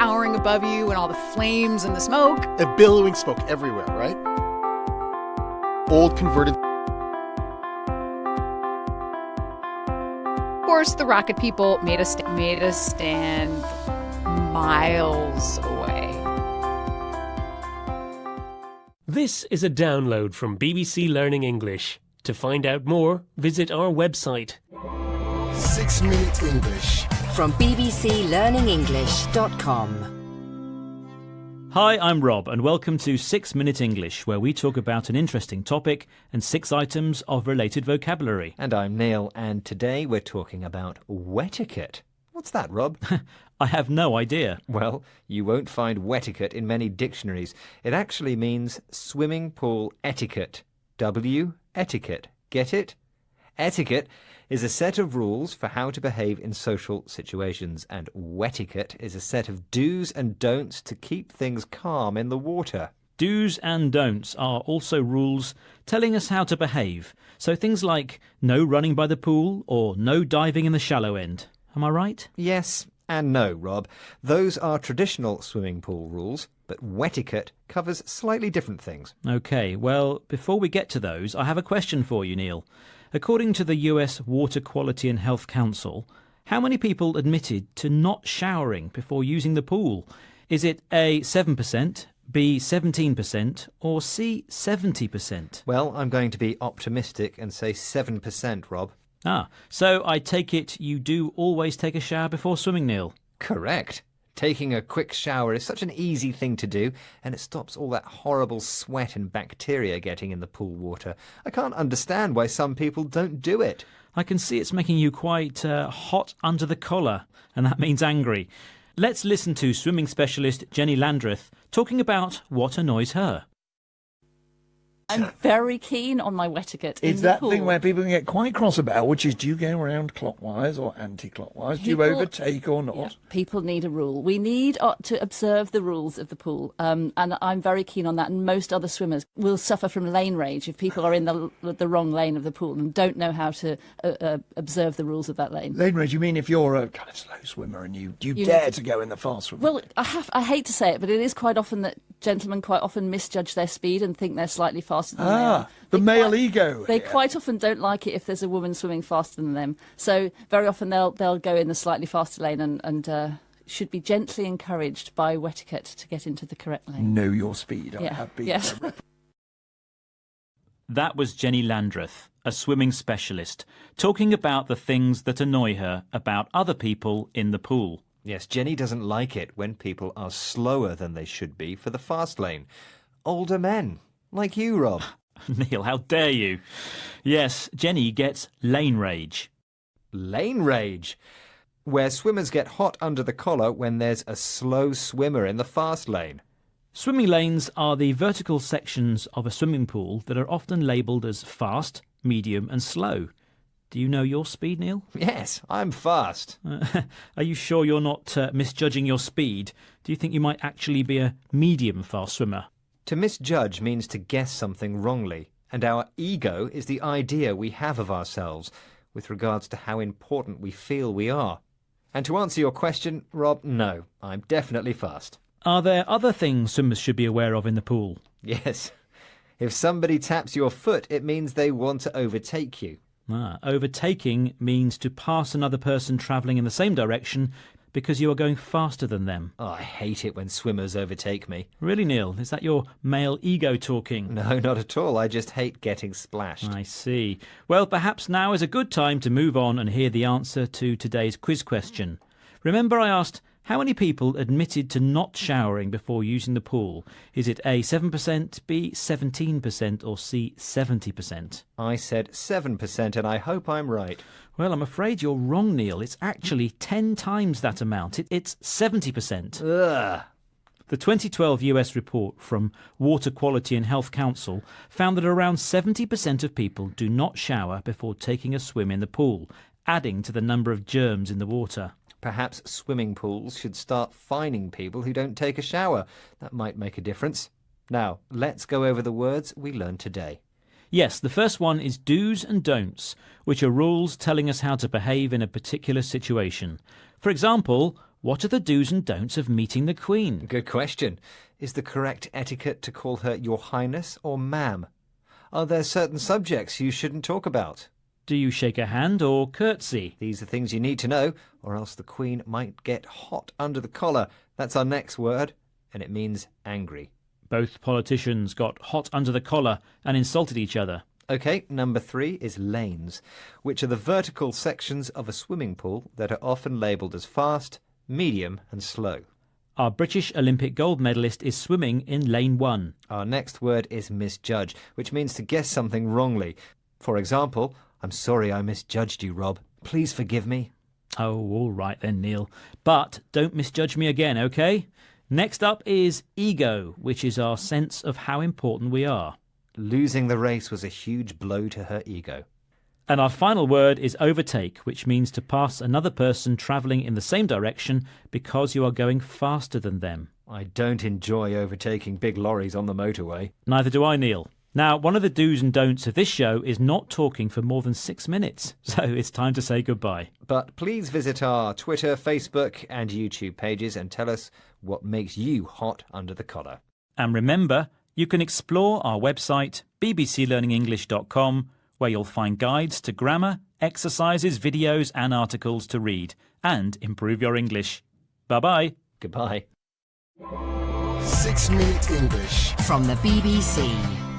towering above you and all the flames and the smoke. A billowing smoke everywhere, right? Old converted. Of course, the rocket people made us stand miles away. This is a download from BBC Learning English. To find out more, visit our website. 6 Minute English. From bbclearningenglish.com. Hi, I'm Rob, and welcome to 6 Minute English, where we talk about an interesting topic and 6 items of related vocabulary. And I'm Neil, and today we're talking about wetiquette. What's that, Rob? I have no idea. Well, you won't find wetiquette in many dictionaries. It actually means swimming pool etiquette. Etiquette. Get it? Etiquette is a set of rules for how to behave in social situations, and wetiquette is a set of do's and don'ts to keep things calm in the water. Do's and don'ts are also rules telling us how to behave. So things like no running by the pool or no diving in the shallow end. Am I right? Yes and no, Rob. Those are traditional swimming pool rules, but wetiquette covers slightly different things. OK, well, before we get to those, I have a question for you, Neil. According to the US Water Quality and Health Council, how many people admitted to not showering before using the pool? Is it A, 7%, B, 17%, or C, 70%? Well, I'm going to be optimistic and say 7%, Rob. Ah, so I take it you do always take a shower before swimming, Neil? Correct. Taking a quick shower is such an easy thing to do, and it stops all that horrible sweat and bacteria getting in the pool water. I can't understand why some people don't do it. I can see it's making you quite hot under the collar, and that means angry. Let's listen to swimming specialist Jenny Landreth talking about what annoys her. I'm very keen on my wetiquette in It's the that pool. thing where people can get quite cross about, which is, do you go around clockwise or anti-clockwise? Do you overtake or not? Yeah, people need a rule. We need to observe the rules of the pool, and I'm very keen on that. And most other swimmers will suffer from lane rage if people are in the wrong lane of the pool and don't know how to observe the rules of that lane. Lane rage, you mean if you're a kind of slow swimmer and you dare to go in the fast swimmer? Well, I hate to say it, but it is quite often that gentlemen quite often misjudge their speed and think they're slightly faster than they are. The male ego. They quite often don't like it if there's a woman swimming faster than them. So very often they'll go in the slightly faster lane and should be gently encouraged by wetiquette to get into the correct lane. Know your speed. I Yeah. have been. Yes. That was Jenny Landreth, a swimming specialist, talking about the things that annoy her about other people in the pool. Yes, Jenny doesn't like it when people are slower than they should be for the fast lane. Older men, like you, Rob. Neil, how dare you? Yes, Jenny gets lane rage. Lane rage, where swimmers get hot under the collar when there's a slow swimmer in the fast lane. Swimming lanes are the vertical sections of a swimming pool that are often labelled as fast, medium and slow. Do you know your speed, Neil? Yes, I'm fast. Are you sure you're not misjudging your speed? Do you think you might actually be a medium fast swimmer? To misjudge means to guess something wrongly, and our ego is the idea we have of ourselves with regards to how important we feel we are. And to answer your question, Rob, no, I'm definitely fast. Are there other things swimmers should be aware of in the pool? Yes. If somebody taps your foot, it means they want to overtake you. Overtaking means to pass another person travelling in the same direction because you are going faster than them. Oh, I hate it when swimmers overtake me. Really, Neil? Is that your male ego talking? No, not at all. I just hate getting splashed. I see. Well, perhaps now is a good time to move on and hear the answer to today's quiz question. Remember I asked, how many people admitted to not showering before using the pool? Is it A, 7%, B, 17%, or C, 70%? I said 7%, and I hope I'm right. Well, I'm afraid you're wrong, Neil. It's actually 10 times that amount. It's 70%. Ugh. The 2012 US report from Water Quality and Health Council found that around 70% of people do not shower before taking a swim in the pool, adding to the number of germs in the water. Perhaps swimming pools should start fining people who don't take a shower. That might make a difference. Now, let's go over the words we learned today. Yes, the first one is do's and don'ts, which are rules telling us how to behave in a particular situation. For example, What are the do's and don'ts of meeting the Queen? Good question. Is the correct etiquette to call her Your Highness or Ma'am? Are there certain subjects you shouldn't talk about? Do you shake a hand or curtsy? These are things you need to know, or else the Queen might get hot under the collar. That's our next word, and it means angry. Both politicians got hot under the collar and insulted each other. OK, number 3 is lanes, which are the vertical sections of a swimming pool that are often labelled as fast, medium and slow. Our British Olympic gold medalist is swimming in lane 1. Our next word is misjudge, which means to guess something wrongly. For example, I'm sorry I misjudged you, Rob. Please forgive me. Oh, all right then, Neil. But don't misjudge me again, OK? Next up is ego, which is our sense of how important we are. Losing the race was a huge blow to her ego. And our final word is overtake, which means to pass another person travelling in the same direction because you are going faster than them. I don't enjoy overtaking big lorries on the motorway. Neither do I, Neil. Now, one of the do's and don'ts of this show is not talking for more than 6 minutes, so it's time to say goodbye. But please visit our Twitter, Facebook and YouTube pages and tell us what makes you hot under the collar. And remember, you can explore our website, bbclearningenglish.com, where you'll find guides to grammar, exercises, videos and articles to read and improve your English. Bye-bye. Goodbye. 6 Minute English. From the BBC.